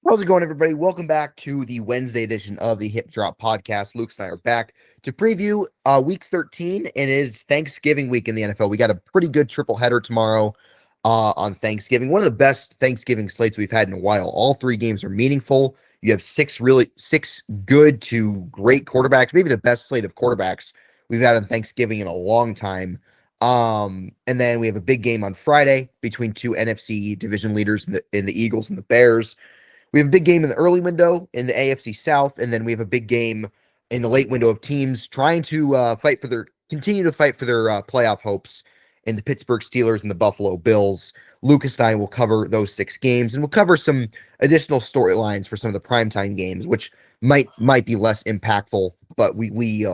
How's it going, everybody? Welcome back to the Wednesday edition of the Hip Drop Podcast. Luke and I are back to preview Week 13, and it is Thanksgiving week in the NFL. We got a pretty good triple header tomorrow on Thanksgiving. One of the best Thanksgiving slates we've had in a while. All three games are meaningful. You have six good to great quarterbacks, maybe the best slate of quarterbacks we've had on Thanksgiving in a long time. And then we have a big game on Friday between two NFC division leaders in the Eagles and the Bears. We have a big game in the early window in the AFC South, and then we have a big game in the late window of teams trying to continue to fight for their playoff hopes in the Pittsburgh Steelers and the Buffalo Bills. Lucas and I will cover those six games, and we'll cover some additional storylines for some of the primetime games, which might be less impactful, but we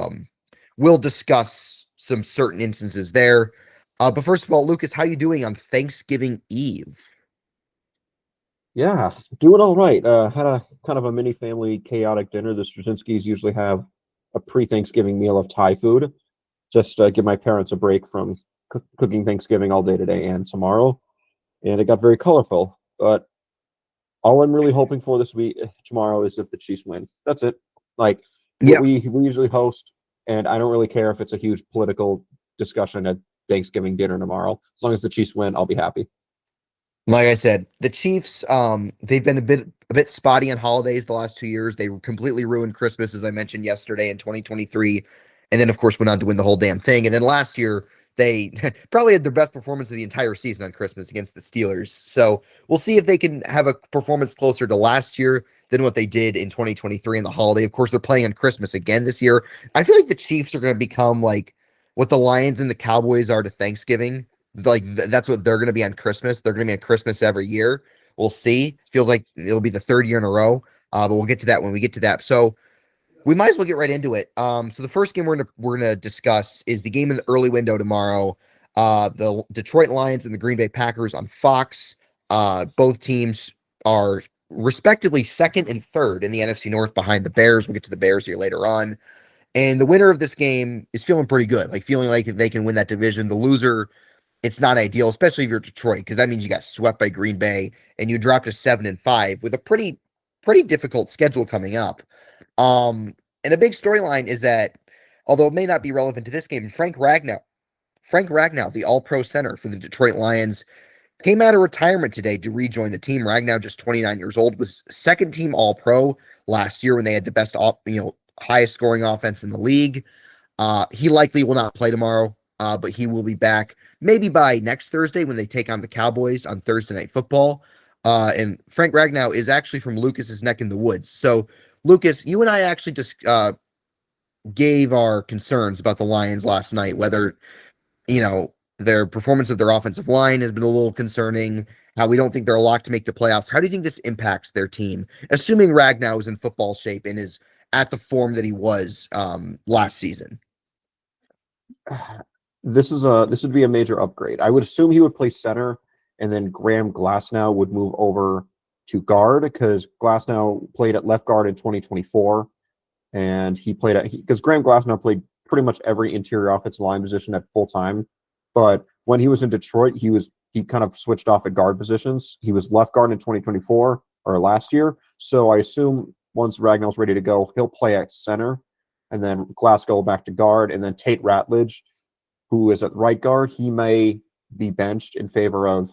will discuss some certain instances there. But first of all, Lucas, how you doing on Thanksgiving Eve? Yeah, doing all right. Had a kind of a mini family chaotic dinner. The Straczynskis usually have a pre-Thanksgiving meal of Thai food. Just give my parents a break from cooking Thanksgiving all day today and tomorrow. And it got very colorful. But all I'm really hoping for this week tomorrow is if the Chiefs win. That's it. Like what Yeah, we usually host, and I don't really care if it's a huge political discussion at Thanksgiving dinner tomorrow. As long as the Chiefs win, I'll be happy. like I said, the Chiefs, they've been a bit spotty on holidays the last 2 years. They completely ruined Christmas, as I mentioned yesterday in 2023, and then of course went on to win the whole damn thing. And then last year they probably had their best performance of the entire season on Christmas against the Steelers. So we'll see if they can have a performance closer to last year than what they did in 2023 in the holiday. Of course, they're playing on Christmas again this year. I feel like the Chiefs are going to become like what the Lions and the Cowboys are to Thanksgiving. Like that's what they're going to be on Christmas. They're going to be on Christmas every year. We'll see. Feels like it'll be the third year in a row. But we'll get to that when we get to that. So we might as well get right into it. So the first game we're gonna discuss is the game in the early window tomorrow. The Detroit Lions and the Green Bay Packers on Fox. Both teams are respectively second and third in the NFC North behind the Bears. We'll get to the Bears here later on. And the winner of this game is feeling pretty good, like feeling like they can win that division. The loser, it's not ideal, especially if you're Detroit, because that means you got swept by Green Bay and you dropped to 7-5 with a pretty difficult schedule coming up. And a big storyline is that, although it may not be relevant to this game, Frank Ragnow, the All-Pro center for the Detroit Lions, came out of retirement today to rejoin the team. Ragnow, just 29 years old, was second team All-Pro last year when they had the best, highest scoring offense in the league. He likely will not play tomorrow, but he will be back maybe by next Thursday when they take on the Cowboys on Thursday Night Football. And Frank Ragnow is actually from Lucas's neck in the woods. So, Lucas, you and I actually just gave our concerns about the Lions last night, whether, their performance of their offensive line has been a little concerning, how we don't think they're a lock to make the playoffs. How do you think this impacts their team, assuming Ragnow is in football shape and is at the form that he was last season? This would be a major upgrade. I would assume he would play center, and then Graham Glasnow would move over to guard because Glasnow played at left guard in 2024, and he played at because Graham Glasnow played pretty much every interior offensive line position at full time. But when he was in Detroit, he kind of switched off at guard positions. He was left guard in 2024 or last year. So I assume once Ragnall's ready to go, he'll play at center, and then Glasgow back to guard, and then Tate Ratledge, who is at right guard, he may be benched in favor of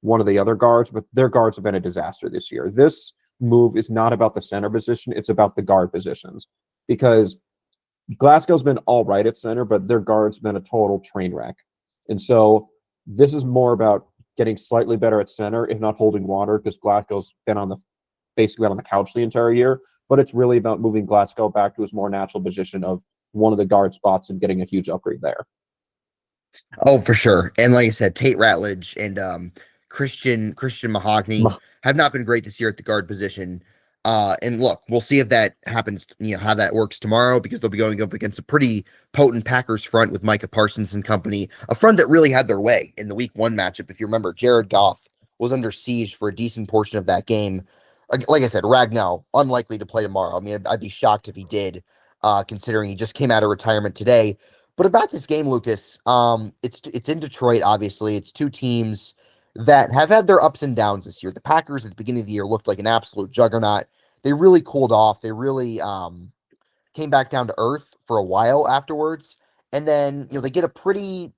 one of the other guards, but their guards have been a disaster this year. This move is not about the center position, it's about the guard positions because Glasgow's been all right at center, but their guard's been a total train wreck. And so this is more about getting slightly better at center, if not holding water, because Glasgow's been basically on the couch the entire year. But it's really about moving Glasgow back to his more natural position of one of the guard spots and getting a huge upgrade there. Oh, for sure. And like I said, Tate Ratledge and Christian Mahogany have not been great this year at the guard position. And look, we'll see if that happens, how that works tomorrow, because they'll be going up against a pretty potent Packers front with Micah Parsons and company, a front that really had their way in the week one matchup. If you remember, Jared Goff was under siege for a decent portion of that game. Like I said, Ragnow, unlikely to play tomorrow. I mean, I'd be shocked if he did, considering he just came out of retirement today. But about this game, Lucas, it's in Detroit. Obviously, it's two teams that have had their ups and downs this year. The Packers at the beginning of the year looked like an absolute juggernaut. They really cooled off. They really came back down to earth for a while afterwards. And then, they get a pretty,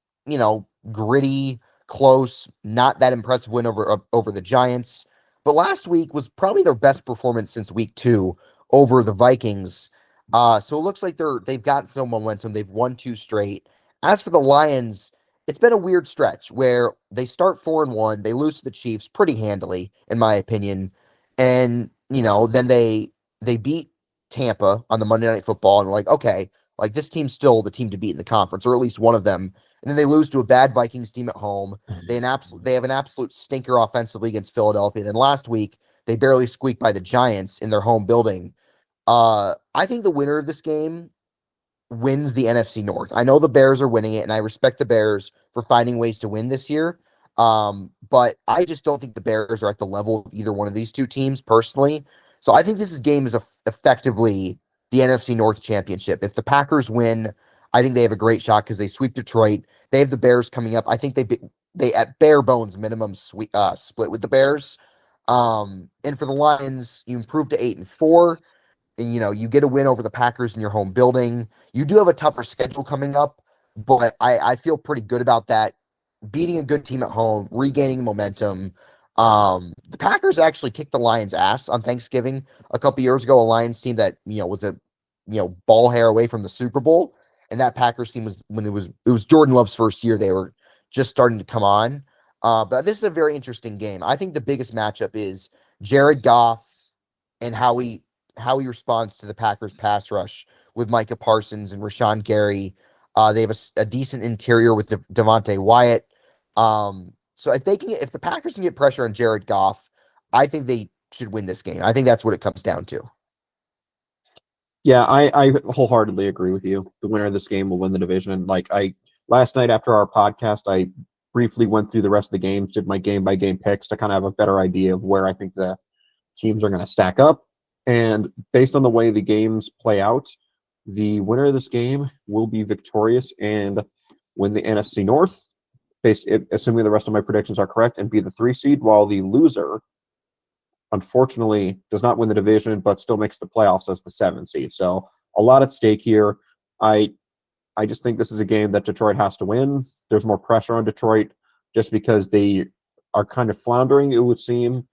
gritty, close, not that impressive win over the Giants. But last week was probably their best performance since week 2 over the Vikings. So it looks like they've got some momentum. They've won 2 straight. As for the Lions, it's been a weird stretch where they start 4-1, they lose to the Chiefs pretty handily, in my opinion. And, then they beat Tampa on the Monday Night Football, and we're like, okay, like this team's still the team to beat in the conference, or at least one of them. And then they lose to a bad Vikings team at home. They have an absolute stinker offensively against Philadelphia. Then last week they barely squeaked by the Giants in their home building. I think the winner of this game wins the NFC North. I know the Bears are winning it, and I respect the Bears for finding ways to win this year. But I just don't think the Bears are at the level of either one of these two teams personally. So I think game is effectively the NFC North championship. If the Packers win, I think they have a great shot because they sweep Detroit. They have the Bears coming up. I think they at bare bones minimum split with the Bears. And for the Lions, you improve to 8-4. And, you get a win over the Packers in your home building. You do have a tougher schedule coming up, but I feel pretty good about that. Beating a good team at home, regaining momentum. The Packers actually kicked the Lions' ass on Thanksgiving a couple years ago. A Lions team that was a ball hair away from the Super Bowl, and that Packers team was when it was Jordan Love's first year. They were just starting to come on. But this is a very interesting game. I think the biggest matchup is Jared Goff and how he responds to the Packers pass rush with Micah Parsons and Rashawn Gary. They have a decent interior with Devontae Wyatt. So if the Packers can get pressure on Jared Goff, I think they should win this game. I think that's what it comes down to. Yeah, I wholeheartedly agree with you. The winner of this game will win the division. Like last night after our podcast, I briefly went through the rest of the games, did my game by game picks to kind of have a better idea of where I think the teams are going to stack up. And based on the way the games play out, the winner of this game will be victorious and win the NFC North, assuming the rest of my predictions are correct, and be the 3 seed, while the loser, unfortunately, does not win the division, but still makes the playoffs as the 7 seed. So a lot at stake here. I just think this is a game that Detroit has to win. There's more pressure on Detroit just because they are kind of floundering, it would seem,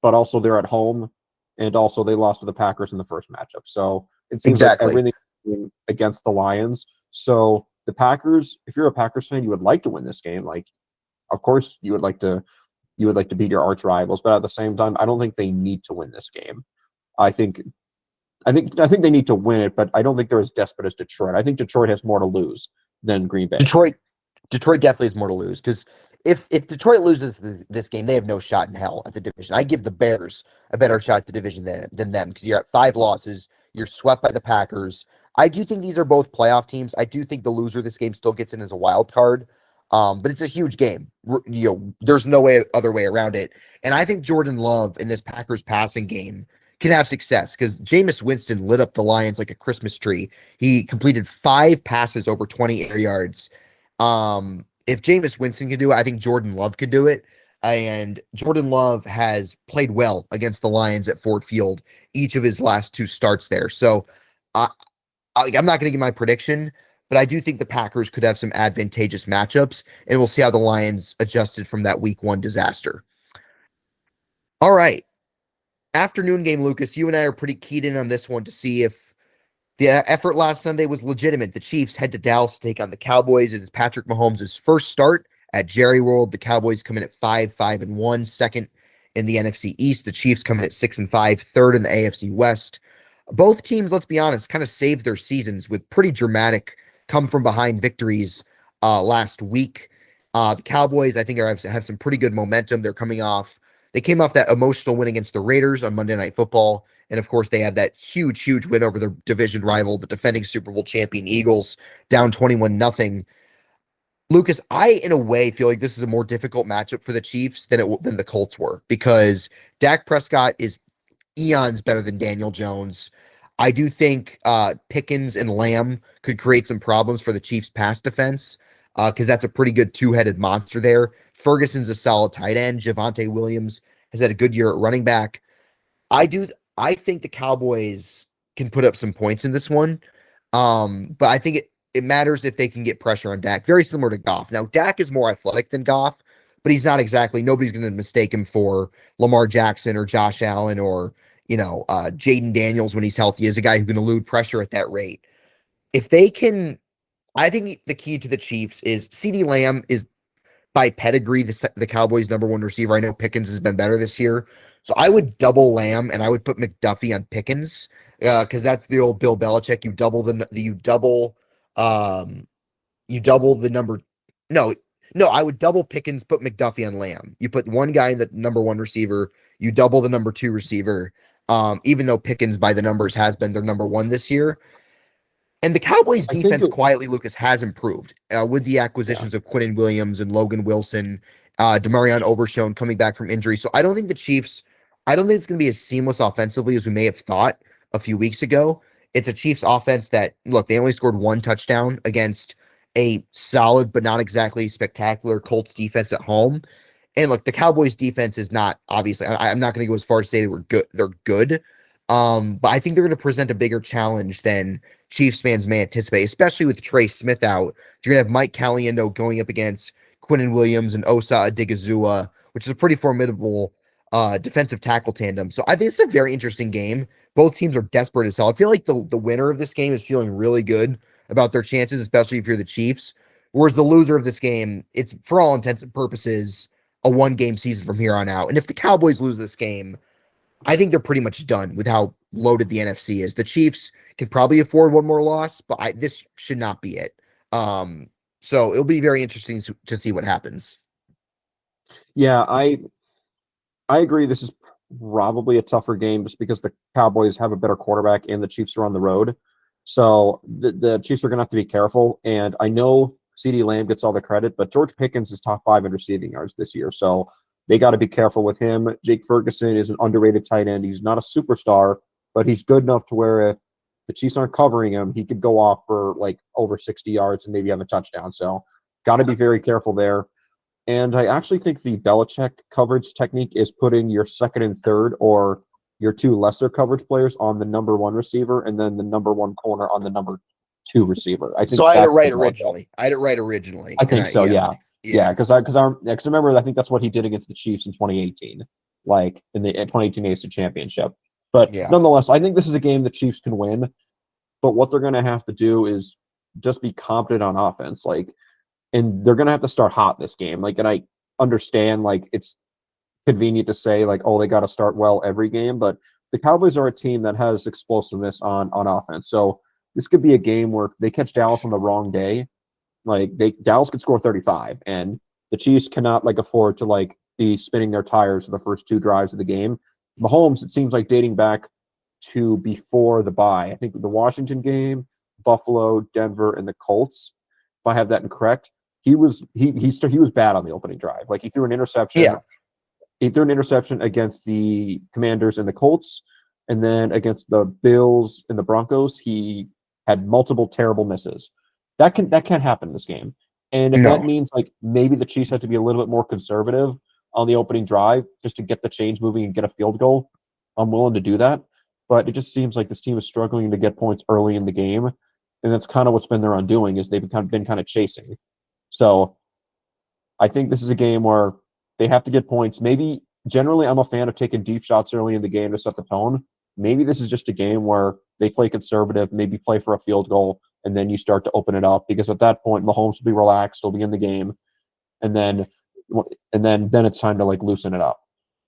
but also they're at home, and also they lost to the Packers in the first matchup. So it seems like Exactly. everything against the Lions. So the Packers, if you're a Packers fan, you would like to win this game. Like, of course, you would like to beat your arch rivals, but at the same time, I don't think they need to win this game. I think they need to win it, but I don't think they're as desperate as Detroit. I think Detroit has more to lose than Green Bay. Detroit definitely has more to lose because if Detroit loses this game, they have no shot in hell at the division. I give the Bears a better shot at the division than them because you're at 5 losses. You're swept by the Packers. I do think these are both playoff teams. I do think the loser of this game still gets in as a wild card. But it's a huge game. There's no other way around it. And I think Jordan Love in this Packers passing game can have success because Jameis Winston lit up the Lions like a Christmas tree. He completed 5 passes over 20 air yards. If Jameis Winston can do it, I think Jordan Love could do it. And Jordan Love has played well against the Lions at Ford Field each of his last 2 starts there. So I'm not going to give my prediction, but I do think the Packers could have some advantageous matchups, and we'll see how the Lions adjusted from that week 1 disaster. All right. Afternoon game, Lucas. You and I are pretty keyed in on this one to see if the effort last Sunday was legitimate. The Chiefs head to Dallas to take on the Cowboys. It is Patrick Mahomes' first start at Jerry World. The Cowboys come in at 5-1, second in the NFC East. The Chiefs come in at 6-5, third in the AFC West. Both teams, let's be honest, kind of saved their seasons with pretty dramatic come from behind victories last week. The Cowboys, I think, have some pretty good momentum. They came off that emotional win against the Raiders on Monday Night Football. And of course, they have that huge win over their division rival, the defending Super Bowl champion Eagles, down 21-0. Lucas, I, in a way, feel like this is a more difficult matchup for the Chiefs than the Colts were because Dak Prescott is eons better than Daniel Jones. I do think Pickens and Lamb could create some problems for the Chiefs' pass defense because that's a pretty good 2-headed monster there. Ferguson's a solid tight end. Javonte Williams has had a good year at running back. I do. I think the Cowboys can put up some points in this one. But I think it matters if they can get pressure on Dak. Very similar to Goff. Now, Dak is more athletic than Goff, but he's not exactly. Nobody's going to mistake him for Lamar Jackson or Josh Allen or Jaden Daniels when he's healthy. Is a guy who can elude pressure at that rate. If they can, I think the key to the Chiefs is CeeDee Lamb is by pedigree the Cowboys' number one receiver. I know Pickens has been better this year, so I would double Lamb and I would put McDuffie on Pickens because that's the old Bill Belichick. You double the number. No, no, I would double Pickens, put McDuffie on Lamb. You put one guy in the number one receiver, you double the number two receiver. Even though Pickens by the numbers has been their number one this year, and the Cowboys' I think defense quietly, Lucas, has improved with the yeah. acquisitions of Quinnen Williams and Logan Wilson, Demarion Overshone coming back from injury. So I don't think it's going to be as seamless offensively as we may have thought a few weeks ago. It's a Chiefs offense that, look, they only scored one touchdown against a solid but not exactly spectacular Colts defense at home. And look, the Cowboys defense is not obviously, I'm not going to go as far as say they were good. They're good. But I think they're going to present a bigger challenge than Chiefs fans may anticipate, especially with Trey Smith out. You're going to have Mike Caliendo going up against Quinnen Williams and Osa Odigizua, which is a pretty formidable defensive tackle tandem. So I think it's a very interesting game. Both teams are desperate as hell. I feel like the winner of this game is feeling really good about their chances, especially if you're the Chiefs. Whereas the loser of this game, it's for all intents and purposes a one-game season from here on out. And if the Cowboys lose this game, I think they're pretty much done with how loaded the NFC is. The Chiefs can probably afford one more loss, but this should not be it. So it'll be very interesting to see what happens. Yeah, I agree. This is probably a tougher game just because the Cowboys have a better quarterback and the Chiefs are on the road. So the Chiefs are going to have to be careful. And I know CeeDee Lamb gets all the credit, but George Pickens is top 5 in receiving yards this year. So they got to be careful with him. Jake Ferguson is an underrated tight end. He's not a superstar, but he's good enough to where if the Chiefs aren't covering him, he could go off for like over 60 yards and maybe have a touchdown. So got to be very careful there. And I actually think the Belichick coverage technique is putting your second and third or your two lesser coverage players on the number one receiver and then the number one corner on the number two receiver. I think So I had it that's the right Belichick. originally. I had it right originally. I think so, yeah. Yeah. Because I remember I think that's what he did against the Chiefs in 2018, like in the 2018 AFC Championship. But Yeah. nonetheless, I think this is a game the Chiefs can win. But what they're going to have to do is just be competent on offense, and they're going to have to start hot this game. And I understand it's convenient to say oh, they got to start well every game, but the Cowboys are a team that has explosiveness on offense. So this could be a game where they catch Dallas on the wrong day. Dallas could score 35, and the Chiefs cannot afford to be spinning their tires for the first two drives of the game. Mahomes, it seems like dating back to before the bye. I think the Washington game, Buffalo, Denver, and the Colts. If I have that incorrect, he was bad on the opening drive. He threw an interception. Yeah. He threw an interception against the Commanders and the Colts, and then against the Bills and the Broncos, he had multiple terrible misses. That can't happen in this game. And if No. that means maybe the Chiefs have to be a little bit more conservative on the opening drive just to get the chains moving and get a field goal, I'm willing to do that. But it just seems like this team is struggling to get points early in the game, and that's kind of what's been their undoing is they've been kind of chasing. So I think this is a game where they have to get points. Maybe generally I'm a fan of taking deep shots early in the game to set the tone. Maybe this is just a game where they play conservative, maybe play for a field goal, and then you start to open it up because at that point Mahomes will be relaxed, he'll be in the game, and then it's time to loosen it up.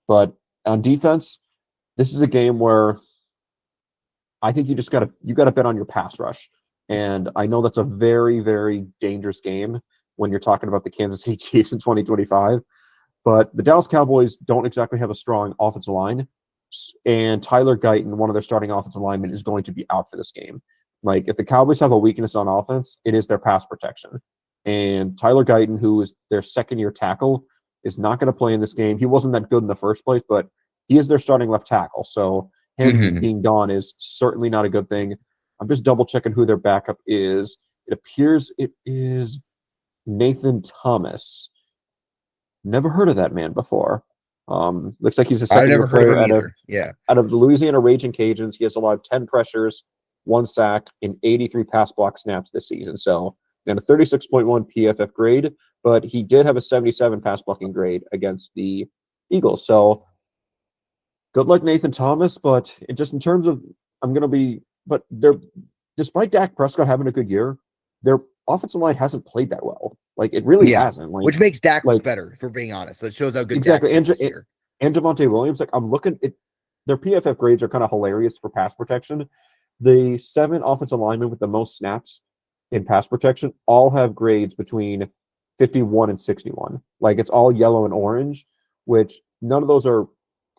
But on defense, this is a game where I think you got to bet on your pass rush. And I know that's a very, very dangerous game when you're talking about the Kansas City Chiefs in 2025. But the Dallas Cowboys don't exactly have a strong offensive line. And Tyler Guyton, one of their starting offensive linemen, is going to be out for this game. If the Cowboys have a weakness on offense, it is their pass protection. And Tyler Guyton, who is their second-year tackle, is not going to play in this game. He wasn't that good in the first place, but he is their starting left tackle. So him being gone is certainly not a good thing. I'm just double-checking who their backup is. It appears it is Nathan Thomas. Never heard of that man before. Looks like he's a I've second year never heard of player him either. Yeah. out of the Louisiana Raging Cajuns. He has allowed 10 pressures, 1 sack, and 83 pass block snaps this season. So, and a 36.1 PFF grade, but he did have a 77 pass blocking grade against the Eagles. So, good luck, Nathan Thomas. But just in terms of, I'm going to be, but they're, despite Dak Prescott having a good year, their offensive line hasn't played that well. Like, it really Yeah. hasn't. Which makes Dak look Like, better, if we're being honest. That shows how good Dak's exactly. been this year. And Javonte Williams, like, I'm looking at their PFF grades are kind of hilarious for pass protection. The 7 offensive linemen with the most snaps in pass protection all have grades between 51 and 61. Like, it's all yellow and orange, which none of those are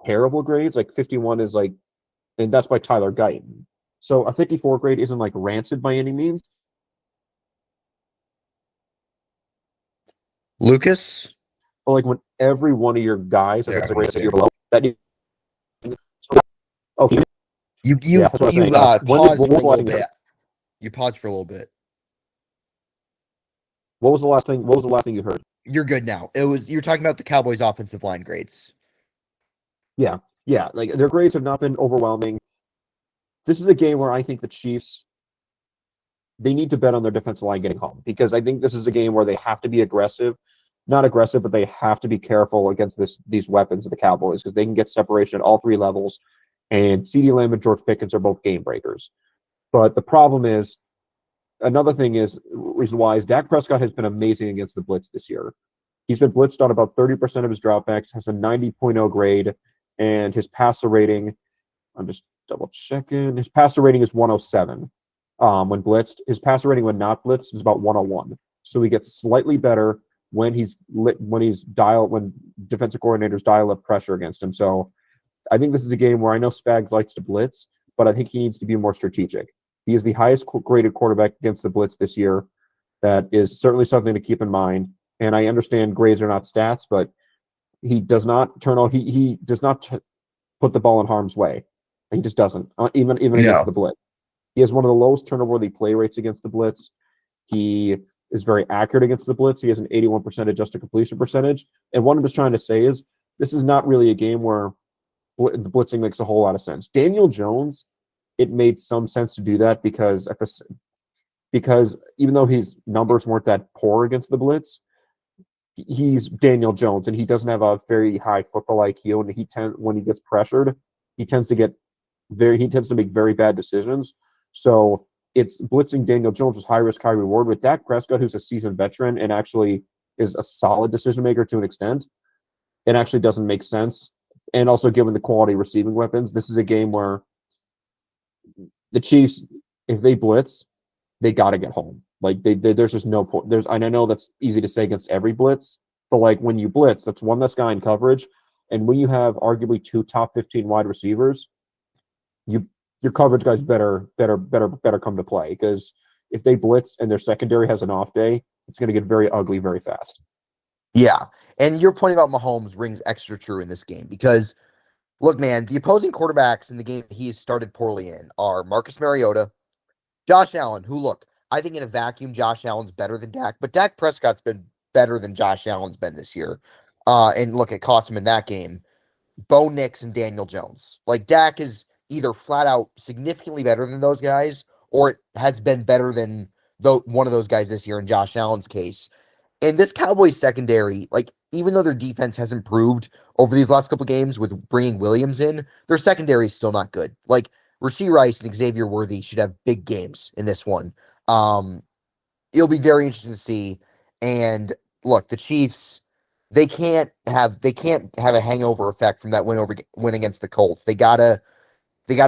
terrible grades. Like 51 is like, and that's by Tyler Guyton. So a 54 grade isn't like rancid by any means. Lucas? But like when every one of your guys has Yeah, a I'm grade that you're saying. below, that you, oh, You yeah, that's what I'm you saying. paused What for was a the last little thing you heard? bit. You paused for a little bit. What was the last thing? What was the last thing you heard? You're good now. You're talking about the Cowboys offensive line grades. Yeah, yeah. Like their grades have not been overwhelming. This is a game where I think the Chiefs they need to bet on their defensive line getting home because I think this is a game where they have to be aggressive, not aggressive, but they have to be careful against these weapons of the Cowboys because they can get separation at all 3 levels. And CeeDee Lamb and George Pickens are both game breakers. But the problem is, another thing is reason why is Dak Prescott has been amazing against the blitz this year. He's been blitzed on about 30% of his dropbacks, has a 90.0 grade, and his passer rating, I'm just double checking, his passer rating is 107 when blitzed. His passer rating when not blitzed is about 101. So he gets slightly better when when defensive coordinators dial up pressure against him. So I think this is a game where I know Spags likes to blitz, but I think he needs to be more strategic. He is the highest graded quarterback against the blitz this year. That is certainly something to keep in mind. And I understand grades are not stats, but he does not turn on. He does not put the ball in harm's way. He just doesn't, even against No. the blitz. He has one of the lowest turnover-worthy play rates against the blitz. He is very accurate against the blitz. He has an 81% adjusted completion percentage. And what I'm just trying to say is this is not really a game where the blitzing makes a whole lot of sense. Daniel Jones, it made some sense to do that because even though his numbers weren't that poor against the blitz, he's Daniel Jones and he doesn't have a very high football IQ, and when he gets pressured, he tends to make very bad decisions. So it's blitzing Daniel Jones was high risk, high reward. With Dak Prescott, who's a seasoned veteran and actually is a solid decision maker to an extent, it actually doesn't make sense. And also, given the quality receiving weapons, this is a game where the Chiefs, if they blitz, they got to get home. Like there's just no point. And I know that's easy to say against every blitz, but like when you blitz, that's one less guy in coverage, and when you have arguably 2 top 15 wide receivers, you your coverage guys better come to play because if they blitz and their secondary has an off day, it's going to get very ugly very fast. Yeah. And your point about Mahomes rings extra true in this game because, look, man, the opposing quarterbacks in the game he has started poorly in are Marcus Mariota, Josh Allen, who, look, I think in a vacuum, Josh Allen's better than Dak, but Dak Prescott's been better than Josh Allen's been this year. And look, it cost him in that game. Bo Nix and Daniel Jones. Like, Dak is either flat out significantly better than those guys, or it has been better than one of those guys this year in Josh Allen's case. And this Cowboys secondary, like, even though their defense has improved over these last couple games with bringing Williams in, their secondary is still not good. Like, Rashee Rice and Xavier Worthy should have big games in this one. Um, it'll be very interesting to see. And look, the Chiefs, they can't have a hangover effect from that win against the Colts. They gotta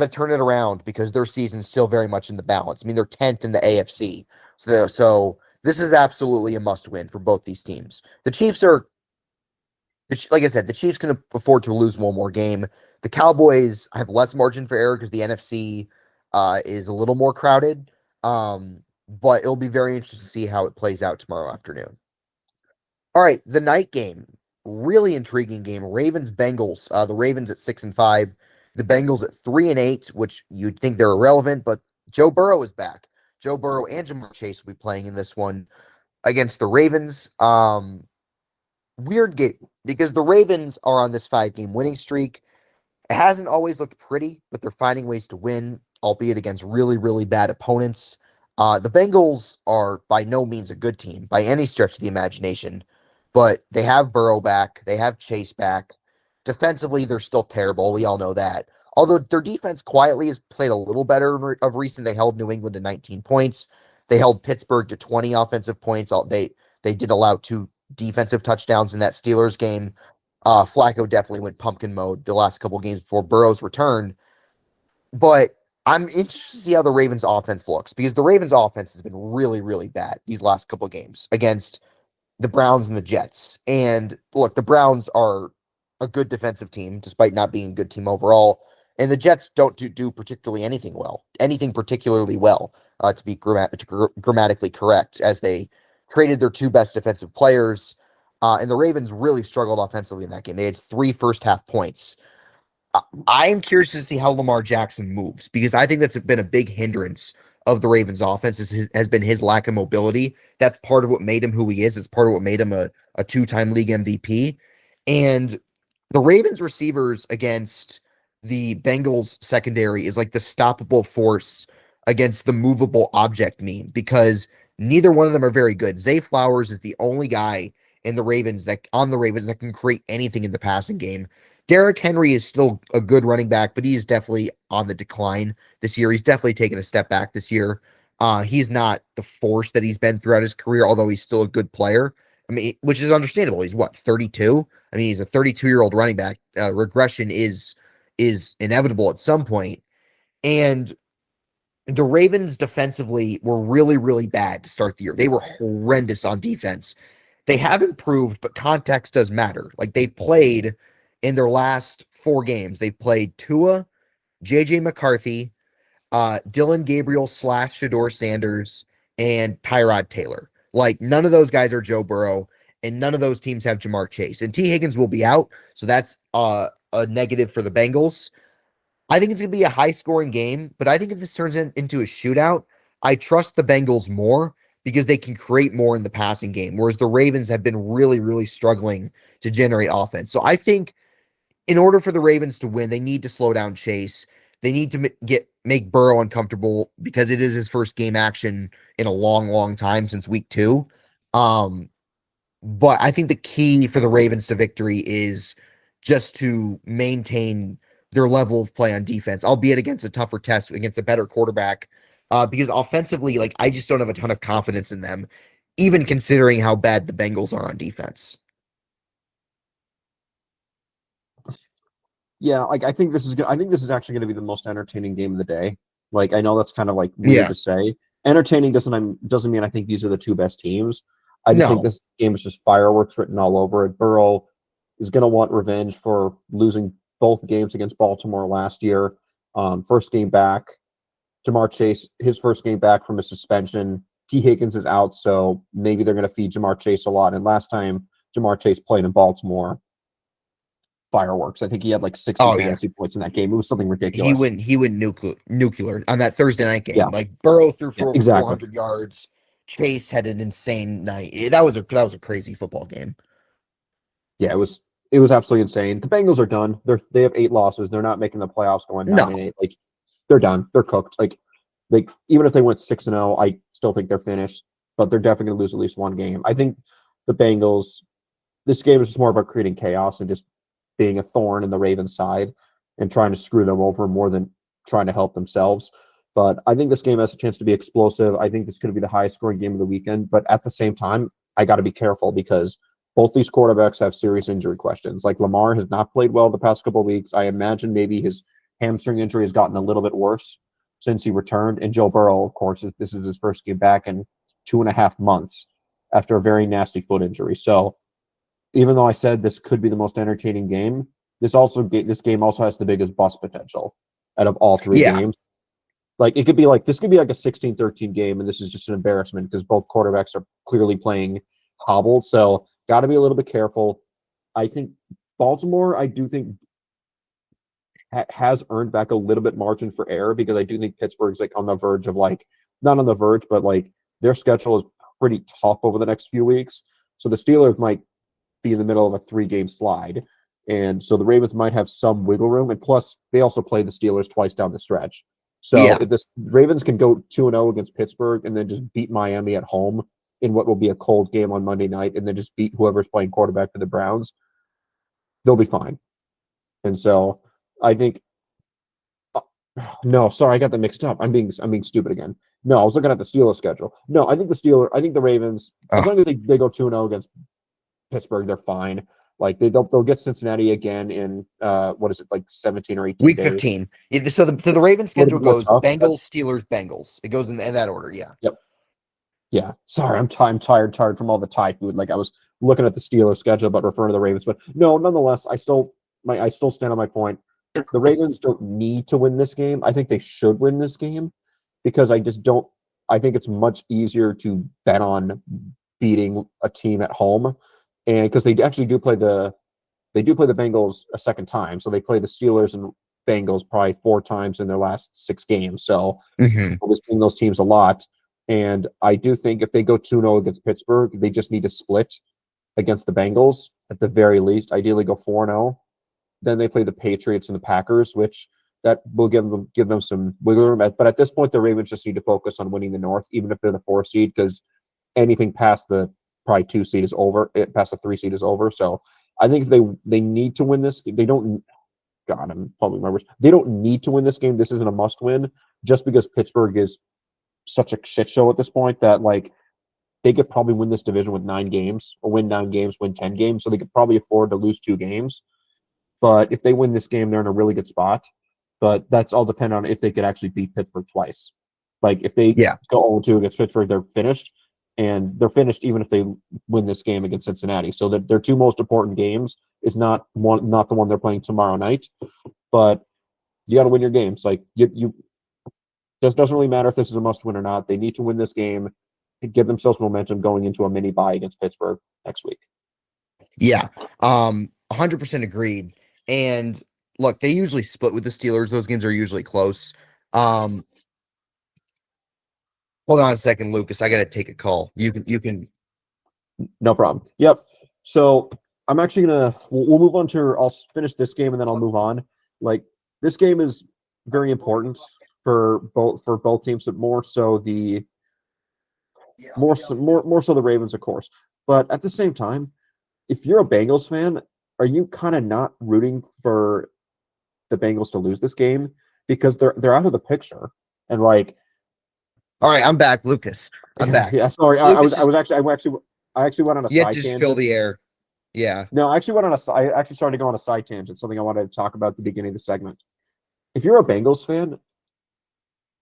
turn it around because their season's still very much in the balance. I mean, they're 10th in the AFC. So this is absolutely a must win for both these teams. The Chiefs are, like I said, the Chiefs can afford to lose one more game. The Cowboys have less margin for error because the NFC is a little more crowded. But it'll be very interesting to see how it plays out tomorrow afternoon. All right, the night game, really intriguing game. Ravens Bengals. The Ravens at 6-5, the Bengals at 3-8, which you'd think they're irrelevant, but Joe Burrow is back. Joe Burrow and Jamar Chase will be playing in this one against the Ravens. weird game because the Ravens are on this 5-game winning streak. It hasn't always looked pretty, but they're finding ways to win, albeit against really, really bad opponents. The Bengals are by no means a good team by any stretch of the imagination, but they have Burrow back. They have Chase back. Defensively, they're still terrible. We all know that. Although their defense quietly has played a little better of recent. They held New England to 19 points. They held Pittsburgh to 20 offensive points. They did allow 2 defensive touchdowns in that Steelers game. Flacco definitely went pumpkin mode the last couple games before Burrow's return. But I'm interested to see how the Ravens offense looks because the Ravens offense has been really, really bad these last couple games against the Browns and the Jets. And look, the Browns are a good defensive team, despite not being a good team overall. And the Jets don't do particularly anything particularly well, to be grammatically correct, as they traded their 2 best defensive players. And the Ravens really struggled offensively in that game. They had 3 first-half points. I am curious to see how Lamar Jackson moves because I think that's been a big hindrance of the Ravens offense has been his lack of mobility. That's part of what made him who he is. It's part of what made him a 2-time league MVP. And the Ravens receivers against the Bengals secondary is like the stoppable force against the movable object meme because neither one of them are very good. Zay Flowers is the only guy in the Ravens that can create anything in the passing game. Derrick Henry is still a good running back, but he's definitely on the decline this year. He's definitely taken a step back this year. He's not the force that he's been throughout his career, although he's still a good player. I mean, which is understandable. He's what, 32? I mean, he's a 32-year-old running back. Regression is inevitable at some point. And the Ravens defensively were really, really bad to start the year. They were horrendous on defense. They have improved, but context does matter. Like they've played in their last 4 games, they've played Tua, JJ McCarthy, Dylan Gabriel / Shador Sanders, and Tyrod Taylor. Like none of those guys are Joe Burrow, and none of those teams have Jamar Chase. And T. Higgins will be out, so that's a negative for the Bengals. I think it's going to be a high scoring game, but I think if this turns into a shootout, I trust the Bengals more because they can create more in the passing game, whereas the Ravens have been really, really struggling to generate offense. So I think in order for the Ravens to win, they need to slow down Chase. They need to make Burrow uncomfortable because it is his first game action in a long, long time since week 2. Um, but I think the key for the Ravens to victory is just to maintain their level of play on defense, albeit against a tougher test, against a better quarterback. Because offensively, like I just don't have a ton of confidence in them, even considering how bad the Bengals are on defense. Yeah, like I think this is actually going to be the most entertaining game of the day. Like I know that's kind of like weird Yeah. to say. Entertaining doesn't mean I think these are the 2 best teams. I just think No. this game is just fireworks written all over it. Burrow is going to want revenge for losing both games against Baltimore last year. First game back, Jamar Chase, his first game back from a suspension. T. Higgins is out, so maybe they're going to feed Jamar Chase a lot. And last time Jamar Chase played in Baltimore, fireworks. I think he had like 60 Oh yeah. fantasy points in that game. It was something He ridiculous. went he went nuclear on that Thursday night game. Yeah, Like Burrow threw yeah, for over exactly. 400 yards. Chase had an insane night. That was a crazy football game. Yeah, it was absolutely insane. The Bengals are done. They have 8 losses. They're not making the playoffs going No. 9-8. Like they're done. They're cooked. Like even if they went 6-0, I still think they're finished. But they're definitely going to lose at least one game. I think the Bengals. This game is just more about creating chaos and just being a thorn in the Ravens' side and trying to screw them over more than trying to help themselves. But I think this game has a chance to be explosive. I think this could be the highest scoring game of the weekend. But at the same time, I got to be careful because both these quarterbacks have serious injury questions. Like Lamar has not played well the past couple of weeks. I imagine maybe his hamstring injury has gotten a little bit worse since he returned. And Joe Burrow, of course, this is his first game back in 2.5 months after a very nasty foot injury. So even though I said this could be the most entertaining game, this game also has the biggest bust potential out of all 3 Yeah. games. Like it could be like this could be like a 16-13 game, and this is just an embarrassment because both quarterbacks are clearly playing hobbled. So got to be a little bit careful. I think Baltimore, I do think has earned back a little bit margin for error because I do think Pittsburgh's like on the verge of like not on the verge, but like their schedule is pretty tough over the next few weeks. So the Steelers might be in the middle of a 3-game slide. And so the Ravens might have some wiggle room. And plus, they also play the Steelers twice down the stretch. So Yeah. if the Ravens can go 2-0 against Pittsburgh and then just beat Miami at home in what will be a cold game on Monday night and then just beat whoever's playing quarterback for the Browns, they'll be fine. And so I think no, sorry, I got that mixed up. I'm being stupid again. No, I was looking at the Steelers schedule. No, I think the Ravens, as Oh, long as they go 2-0 against Pittsburgh, they're fine. Like they'll get Cincinnati again in what is it, like 17 or 18 week days. 15. So the Ravens A little schedule bit more goes tough. Bengals, Steelers, Bengals. It goes in that order. Yeah. Yep. Yeah. Sorry, I'm tired from all the Thai food. Like I was looking at the Steelers schedule, but referring to the Ravens. But no, nonetheless, I still stand on my point. The Ravens don't need to win this game. I think they should win this game because I just don't. I think it's much easier to bet on beating a team at home, and because they do play the Bengals a second time, so they play the Steelers and Bengals probably 4 times in their last 6 games. So Hmm. we've seen those teams a lot, and I do think if they go 2-0 against Pittsburgh, they just need to split against the Bengals at the very least. Ideally, go 4-0. Then they play the Patriots and the Packers, which that will give them some wiggle room. But at this point, the Ravens just need to focus on winning the North, even if they're the 4 seed, because anything past the probably 2 seed is over. Past the 3 seed is over. So I think if they need to win this. They don't. God, I'm following my words. They don't need to win this game. This isn't a must win, just because Pittsburgh is such a shit show at this point that like they could probably win this division with 9 games, or win 9 games, win 10 games. So they could probably afford to lose 2 games. But if they win this game, they're in a really good spot. But that's all dependent on if they could actually beat Pittsburgh twice. Like if they Yeah. go 0-2 against Pittsburgh, they're finished. And they're finished even if they win this game against Cincinnati. So that their 2 most important games is not the one they're playing tomorrow night. But you got to win your games. Like you just doesn't really matter if this is a must win or not. They need to win this game to give themselves momentum going into a mini bye against Pittsburgh next week. Yeah. 100% agreed. And look, they usually split with the Steelers. Those games are usually close. Um, Hold on a second, Lucas. I gotta take a call. You can. No problem. Yep. So I'm actually gonna we'll move on to I'll finish this game and then I'll move on. Like this game is very important for both teams, but more so the Ravens, of course. But at the same time, if you're a Bengals fan, are you kind of not rooting for the Bengals to lose this game because they're out of the picture and like All right, I'm back, Lucas. I'm back. yeah, sorry, Lucas just I actually went on a you had side to just fill tangent. the air. Yeah. No, I actually started to go on a side tangent, something I wanted to talk about at the beginning of the segment. If you're a Bengals fan,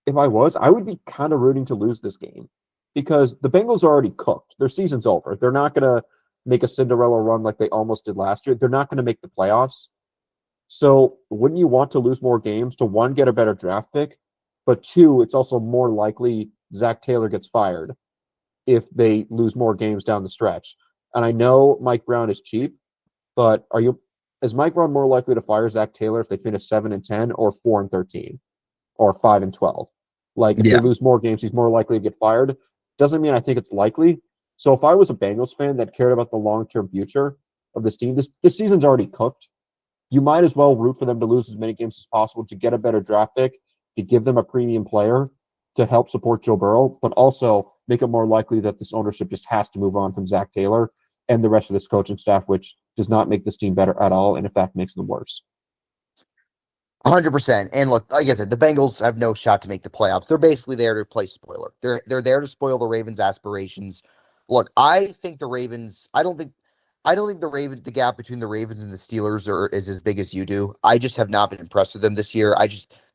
if I would be kind of rooting to lose this game because the Bengals are already cooked. Their season's over. They're not going to make a Cinderella run like they almost did last year. They're not going to make the playoffs. So wouldn't you want to lose more games to one, get a better draft pick, but two, it's also more likely Zach Taylor gets fired if they lose more games down the stretch. And I know Mike Brown is cheap, but is Mike Brown more likely to fire Zach Taylor if they finish 7-10 or 4-13 or 5-12? Like if they Yeah. lose more games, he's more likely to get fired. Doesn't mean I think it's likely. So if I was a Bengals fan that cared about the long-term future of this team, this season's already cooked. You might as well root for them to lose as many games as possible to get a better draft pick, to give them a premium player to help support Joe Burrow, but also make it more likely that this ownership just has to move on from Zach Taylor and the rest of this coaching staff, which does not make this team better at all, and in fact makes them worse. 100%. And look, like I said, the Bengals have no shot to make the playoffs. They're basically there to play spoiler. They're there to spoil the Ravens' aspirations. Look, I think the Ravens. I don't think the gap between the Ravens and the Steelers is as big as you do. I just have not been impressed with them this year.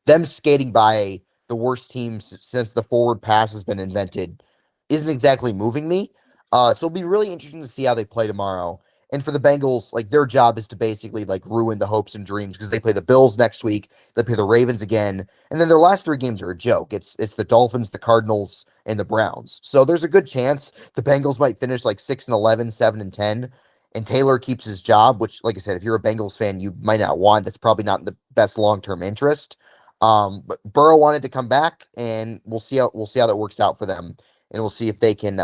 Them skating by the worst teams since the forward pass has been invented isn't exactly moving me. So it'll be really interesting to see how they play tomorrow. And for the Bengals, like their job is to basically like ruin the hopes and dreams because they play the Bills next week, they play the Ravens again, and then their last 3 games are a joke. It's the Dolphins, the Cardinals, and the Browns. So there's a good chance the Bengals might finish like 6-11, 7-10, and Taylor keeps his job, which, like I said, if you're a Bengals fan, you might not want. That's probably not in the best long-term interest. But Burrow wanted to come back, and we'll see how that works out for them, and we'll see if they can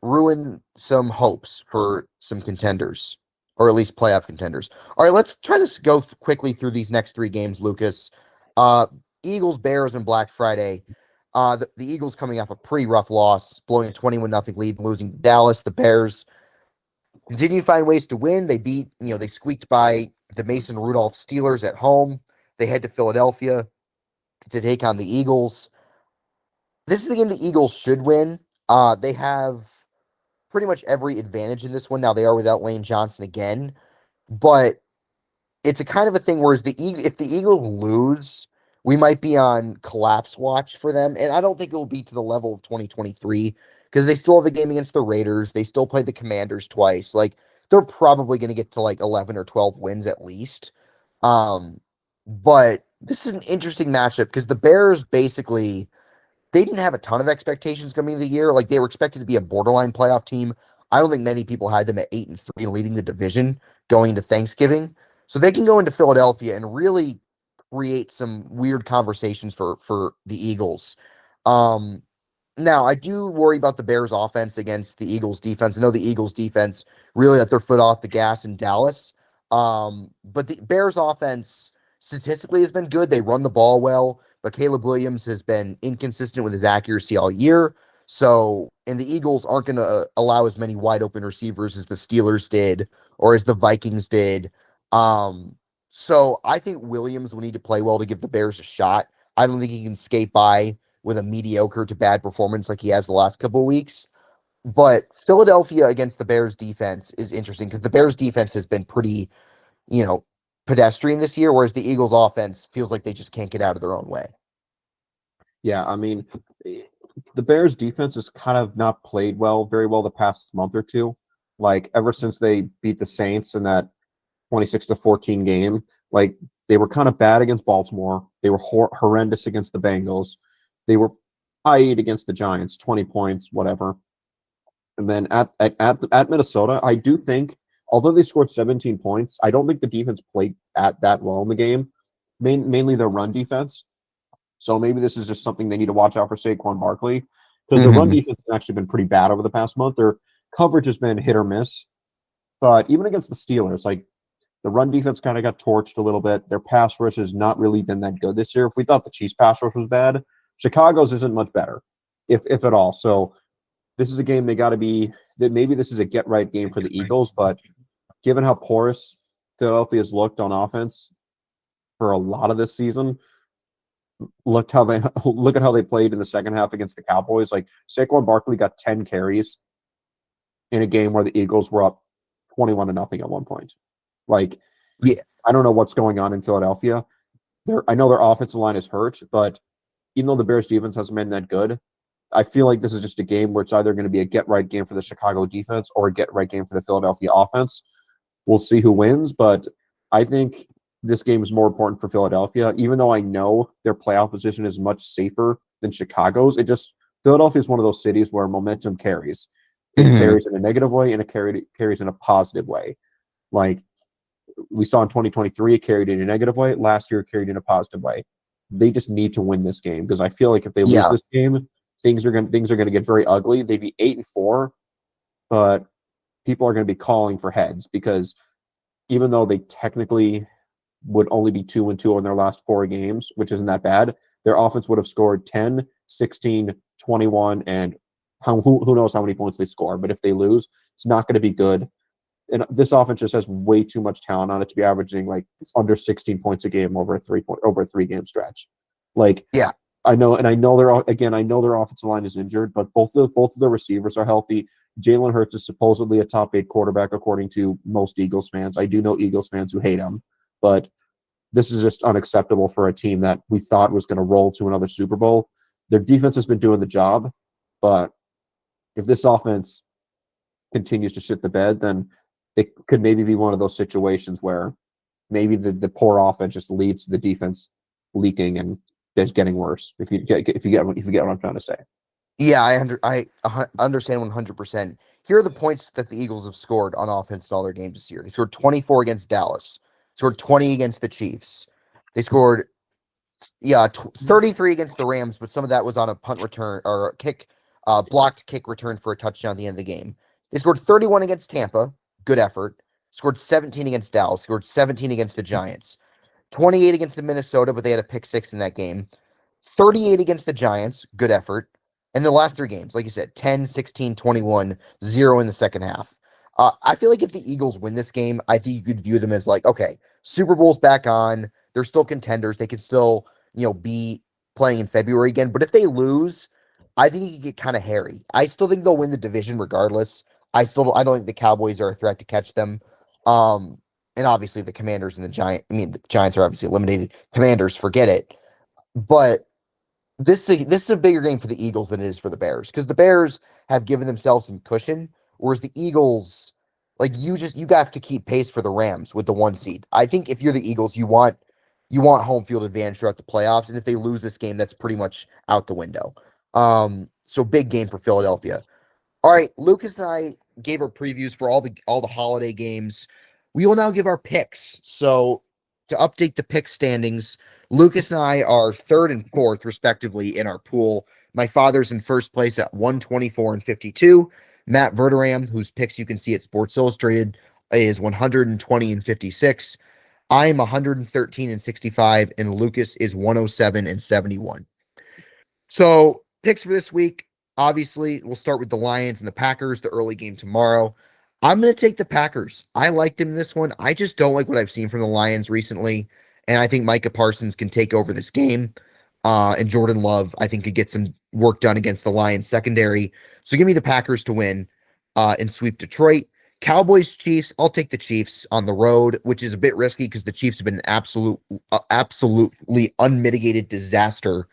ruin some hopes for some contenders, or at least playoff contenders. All right, let's try to go quickly through these next three games, Lucas. Uh, Eagles, Bears, and Black Friday. The Eagles coming off a pretty rough loss, blowing a 21-0 lead, and losing to Dallas. The Bears continue to find ways to win. They squeaked by the Mason Rudolph Steelers at home. They head to Philadelphia to take on the Eagles. This is the game the Eagles should win. They have pretty much every advantage in this one. Now they are without Lane Johnson again, but it's a kind of a thing where if the Eagles lose, we might be on collapse watch for them. And I don't think it will be to the level of 2023 because they still have a game against the Raiders. They still play the Commanders twice. Like they're probably going to get to like 11 or 12 wins at least. But this is an interesting matchup because the Bears basically they didn't have a ton of expectations coming into the year. Like they were expected to be a borderline playoff team. I don't think many people had them at 8-3 leading the division going into Thanksgiving. So they can go into Philadelphia and really create some weird conversations for the Eagles. Now I do worry about the Bears offense against the Eagles defense. I know the Eagles defense really let their foot off the gas in Dallas. But the Bears offense statistically has been good. They run the ball well, but Caleb Williams has been inconsistent with his accuracy all year. So, and the Eagles aren't going to allow as many wide open receivers as the Steelers did or as the Vikings did. So I think Williams will need to play well to give the Bears a shot. I don't think he can skate by with a mediocre to bad performance like he has the last couple of weeks. But Philadelphia against the Bears defense is interesting because the Bears defense has been pretty, you know, pedestrian this year, whereas the Eagles offense feels like they just can't get out of their own way. Yeah, I mean, the Bears defense has kind of not played very well the past month or two. Like ever since they beat the Saints in that 26-14 game, like they were kind of bad against Baltimore. They were horrendous against the Bengals. They were high against the Giants, 20 points, whatever. And then at Minnesota, I do think, although they scored 17 points, I don't think the defense played at that well in the game. Mainly their run defense. So maybe this is just something they need to watch out for Saquon Barkley because the run defense has actually been pretty bad over the past month. Their coverage has been hit or miss. But even against the Steelers, like the run defense kind of got torched a little bit. Their pass rush has not really been that good this year. If we thought the Chiefs pass rush was bad, Chicago's isn't much better, if at all. So this is a game they got to be that maybe this is a get right game for the Eagles, but given how porous Philadelphia's looked on offense for a lot of this season, look at how they played in the second half against the Cowboys. Like Saquon Barkley got 10 carries in a game where the Eagles were up 21-0 at one point. Like, Yeah. I don't know what's going on in Philadelphia. I know their offensive line is hurt, but even though the Bears defense hasn't been that good, I feel like this is just a game where it's either going to be a get right game for the Chicago defense or a get right game for the Philadelphia offense. We'll see who wins, but I think this game is more important for Philadelphia, even though I know their playoff position is much safer than Chicago's. Philadelphia is one of those cities where momentum carries. It carries in a negative way and it carries in a positive way. Like we saw in 2023, it carried in a negative way. Last year, it carried in a positive way. They just need to win this game because I feel like if they lose this game, things are going to get very ugly. They'd be 8-4, but people are going to be calling for heads because even though they technically would only be 2-2 in their last 4 games, which isn't that bad, their offense would have scored 10, 16, 21, and who knows how many points they score. But if they lose, it's not going to be good. And this offense just has way too much talent on it to be averaging like under 16 points a game over a 3-game stretch. Like, Yeah. I know their offensive line is injured, but both of the receivers are healthy. Jalen Hurts is supposedly a top 8 quarterback according to most Eagles fans. I do know Eagles fans who hate him, but this is just unacceptable for a team that we thought was going to roll to another Super Bowl. Their defense has been doing the job, but if this offense continues to shit the bed, then it could maybe be one of those situations where maybe the poor offense just leads to the defense leaking and just getting worse. If you get what I'm trying to say. Yeah, I understand 100%. Here are the points that the Eagles have scored on offense in all their games this year. They scored 24 against Dallas, scored 20 against the Chiefs. They scored 33 against the Rams, but some of that was on a punt return or a kick blocked kick return for a touchdown at the end of the game. They scored 31 against Tampa, good effort. Scored 17 against Dallas, scored 17 against the Giants. 28 against the Minnesota, but they had a pick six in that game. 38 against the Giants, good effort. And the last three games, like you said, 10, 16, 21, 0 in the second half. I feel like if the Eagles win this game, I think you could view them as like, okay, Super Bowl's back on. They're still contenders. They could still, be playing in February again. But if they lose, I think it could get kind of hairy. I still think they'll win the division regardless. I don't think the Cowboys are a threat to catch them. Um, and obviously the Commanders and the Giants are obviously eliminated. Commanders, forget it. But this is a bigger game for the Eagles than it is for the Bears because the Bears have given themselves some cushion, whereas the Eagles, like you have to keep pace for the Rams with the one seed. I think if you're the Eagles, you want home field advantage throughout the playoffs, and if they lose this game, that's pretty much out the window. So big game for Philadelphia. All right, Lucas and I gave our previews for all the holiday games. We will now give our picks. So to update the pick standings, Lucas and I are third and fourth, respectively, in our pool. My father's in first place at 124 and 52. Matt Verderam, whose picks you can see at Sports Illustrated, is 120 and 56. I'm 113 and 65, and Lucas is 107 and 71. So picks for this week, obviously, we'll start with the Lions and the Packers, the early game tomorrow. I'm going to take the Packers. I like them in this one. I just don't like what I've seen from the Lions recently, and I think Micah Parsons can take over this game. And Jordan Love, I think, could get some work done against the Lions secondary. So give me the Packers to win and sweep Detroit. Cowboys, Chiefs. I'll take the Chiefs on the road, which is a bit risky because the Chiefs have been an absolutely unmitigated disaster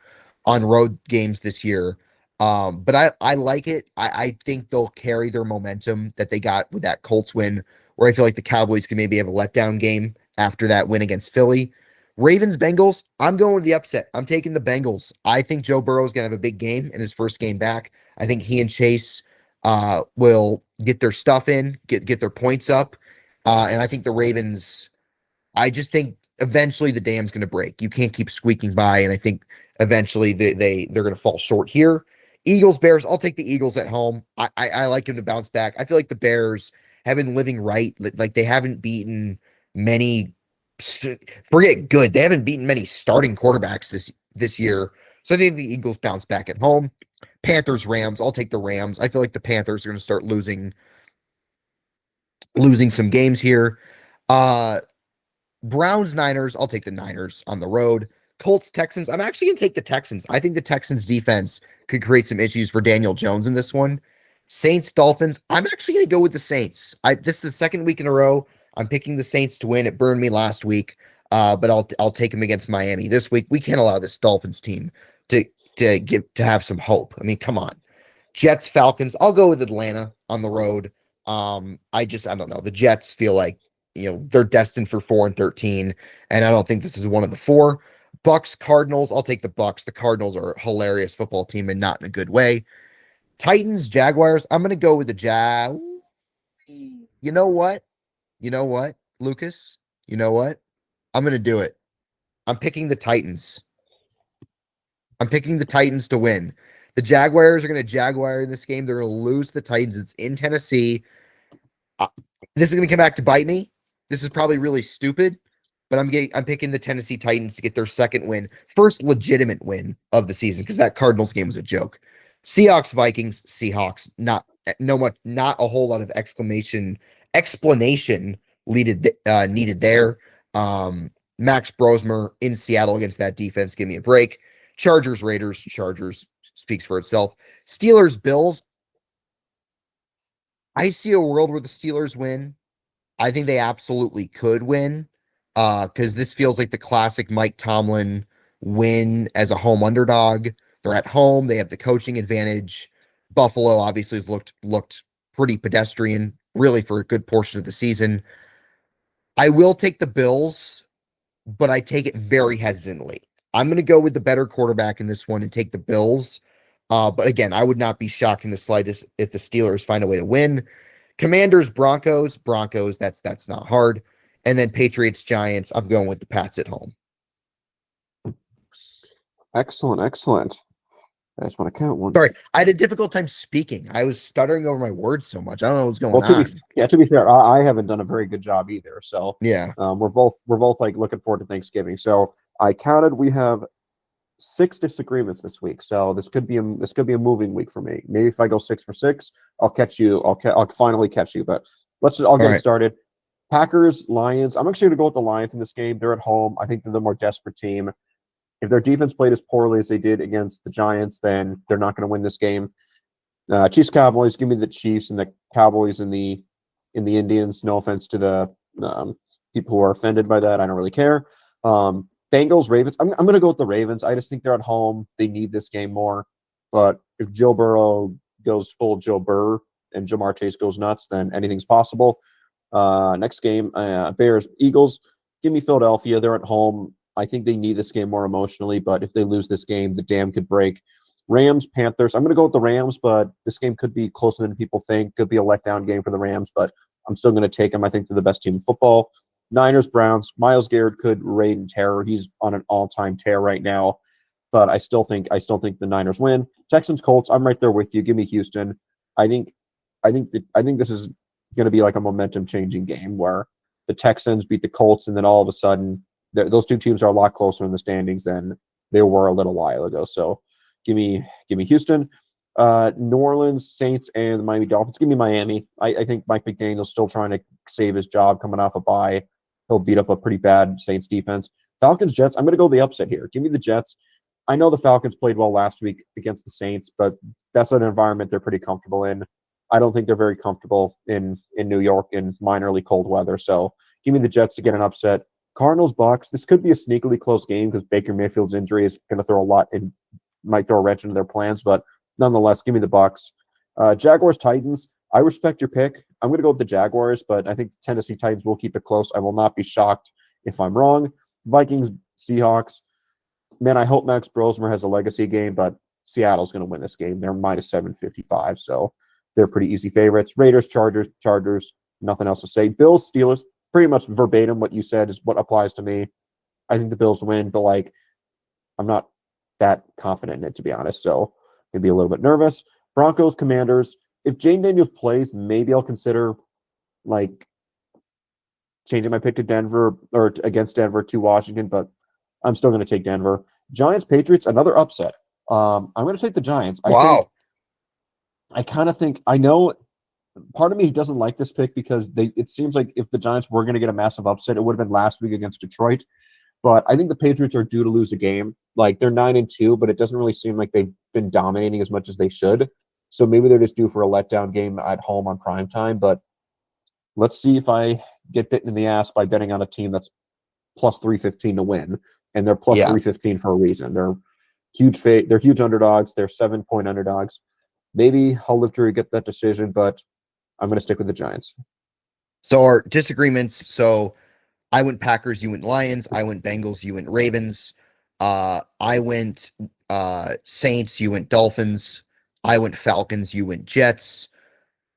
on road games this year. But I like it. I think they'll carry their momentum that they got with that Colts win, where I feel like the Cowboys can maybe have a letdown game after that win against Philly. Ravens, Bengals, I'm going with the upset. I'm taking the Bengals. I think Joe Burrow is going to have a big game in his first game back. I think he and Chase will get their stuff in, get their points up. And I think the Ravens, I just think eventually the dam's going to break. You can't keep squeaking by, and I think eventually they're going to fall short here. Eagles, Bears. I'll take the Eagles at home. I like them to bounce back. I feel like the Bears have been living right. Like they haven't beaten many. Forget good. They haven't beaten many starting quarterbacks this year. So I think the Eagles bounce back at home. Panthers, Rams. I'll take the Rams. I feel like the Panthers are going to start losing some games here. Uh Browns, Niners. I'll take the Niners on the road. Colts, Texans. I'm actually going to take the Texans. I think the Texans defense could create some issues for Daniel Jones in this one. Saints, Dolphins. I'm actually going to go with the Saints. This is the second week in a row. I'm picking the Saints to win. It burned me last week, but I'll take them against Miami this week. We can't allow this Dolphins team to to have some hope. I mean, come on. Jets, Falcons. I'll go with Atlanta on the road. I don't know. The Jets feel like they're destined for 4-13, and I don't think this is one of the four. Bucks, Cardinals. I'll take the Bucks. The Cardinals are a hilarious football team and not in a good way. Titans, Jaguars. I'm gonna go with the Jag. You know what? You know what, Lucas? You know what? I'm gonna do it. I'm picking the Titans. I'm picking the Titans to win. The Jaguars are going to Jaguar in this game. They're going to lose to the Titans. It's in Tennessee. Uh, this is going to come back to bite me. This is probably really stupid, but I'm picking the Tennessee Titans to get their second win, first legitimate win of the season because that Cardinals game was a joke. Seahawks, Vikings, Seahawks. Not a whole lot of explanation needed there. Max Brosmer in Seattle against that defense. Give me a break. Chargers, Raiders. Chargers speaks for itself. Steelers, Bills. I see a world where the Steelers win. I think they absolutely could win because this feels like the classic Mike Tomlin win as a home underdog. They're at home. They have the coaching advantage. Buffalo obviously has looked pretty pedestrian, really, for a good portion of the season. I will take the Bills, but I take it very hesitantly. I'm going to go with the better quarterback in this one and take the Bills. But again, I would not be shocked in the slightest if the Steelers find a way to win. Commanders, Broncos. That's not hard. And then Patriots, Giants. I'm going with the Pats at home. Excellent, excellent. I just want to count one, Sorry, two. I had a difficult time speaking. I was stuttering over my words so much. I don't know what's Well, going on. to be fair, I haven't done a very good job either. So Yeah. we're both like looking forward to Thanksgiving. So I counted. We have 6 disagreements this week. So this could be a moving week for me. Maybe if I go 6 for 6, I'll catch you. I'll finally catch you. But I'll All get it right. started. Packers, Lions. I'm actually going to go with the Lions in this game. They're at home. I think they're the more desperate team. If their defense played as poorly as they did against the Giants, then they're not going to win this game. Chiefs, Cowboys. Give me the Chiefs and the Cowboys and the Indians. No offense to the people who are offended by that. I don't really care. Bengals, Ravens. I'm going to go with the Ravens. I just think they're at home. They need this game more. But if Joe Burrow goes full Joe Burr and Jamar Chase goes nuts, then anything's possible. Next game, Bears, Eagles. Give me Philadelphia. They're at home. I think they need this game more emotionally, but if they lose this game, the dam could break. Rams, Panthers. I'm going to go with the Rams, but this game could be closer than people think. Could be a letdown game for the Rams, but I'm still going to take them. I think they're the best team in football. Niners, Browns. Myles Garrett could reign in terror. He's on an all-time tear right now, but I still think the Niners win. Texans, Colts. I'm right there with you. Give me Houston. I think I think this is going to be like a momentum changing game where the Texans beat the Colts, and then all of a sudden those two teams are a lot closer in the standings than they were a little while ago. So give me Houston. New Orleans Saints and the Miami Dolphins. Give me Miami. I think Mike McDaniel's still trying to save his job coming off a bye. He'll beat up a pretty bad Saints defense. Falcons Jets. I'm going to go the upset here. Give me the Jets. I know the Falcons played well last week against the Saints, but that's an environment they're pretty comfortable in. I don't think they're very comfortable in New York in minorly cold weather. So give me the Jets to get an upset. Cardinals Bucks. This could be a sneakily close game because Baker Mayfield's injury is going to throw a lot in, might throw a wrench into their plans, but nonetheless, give me the Bucks. Jaguars Titans. I respect your pick. I'm going to go with the Jaguars, but I think the Tennessee Titans will keep it close. I will not be shocked if I'm wrong. Vikings Seahawks. Man, I hope Max Brosmer has a legacy game, but Seattle's going to win this game. They're minus 755, so they're pretty easy favorites. Raiders, Chargers, nothing else to say. Bills, Steelers, pretty much verbatim what you said is what applies to me. I think the Bills win, but like I'm not that confident in it, to be honest. So maybe a little bit nervous. Broncos, Commanders. If Jane Daniels plays, maybe I'll consider like changing my pick to Denver or against Denver to Washington, but I'm still going to take Denver. Giants, Patriots, another upset. I'm going to take the Giants. Wow. I kind of think, I know part of me doesn't like this pick because it seems like if the Giants were going to get a massive upset, it would have been last week against Detroit. But I think the Patriots are due to lose a game. Like they're 9-2, but it doesn't really seem like they've been dominating as much as they should. So maybe they're just due for a letdown game at home on prime time. But let's see if I get bitten in the ass by betting on a team that's plus 315 to win, and they're plus Yeah. 315 for a reason. They're they're huge underdogs. They're 7-point underdogs. Maybe I'll live to get that decision, but I'm going to stick with the Giants. So our disagreements. So I went Packers, you went Lions. I went Bengals, you went Ravens. I went Saints, you went Dolphins. I went Falcons, you went Jets.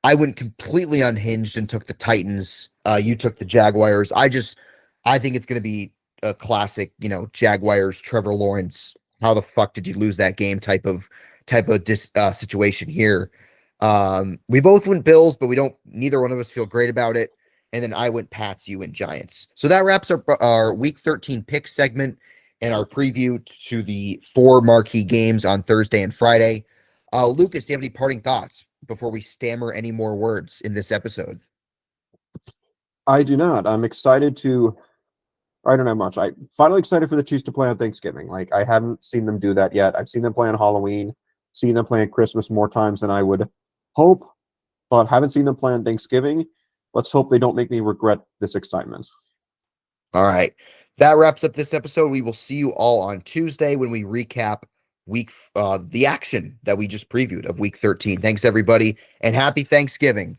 I went completely unhinged and took the Titans. You took the Jaguars. I think it's going to be a classic, Jaguars, Trevor Lawrence. How the fuck did you lose that game? Situation here. We both went Bills, but neither one of us feel great about it. And then I went Pats, you went Giants. So that wraps up our Week 13 pick segment and our preview to the 4 marquee games on Thursday and Friday. Lucas, do you have any parting thoughts before we stammer any more words in this episode? I do not. I'm excited to. I don't have much. I finally excited for the Chiefs to play on Thanksgiving. Like I haven't seen them do that yet. I've seen them play on Halloween, seen them play on Christmas more times than I would hope, but haven't seen them play on Thanksgiving. Let's hope they don't make me regret this excitement. All right. That wraps up this episode. We will see you all on Tuesday when we recap the action that we just previewed of week 13. Thanks everybody and happy Thanksgiving.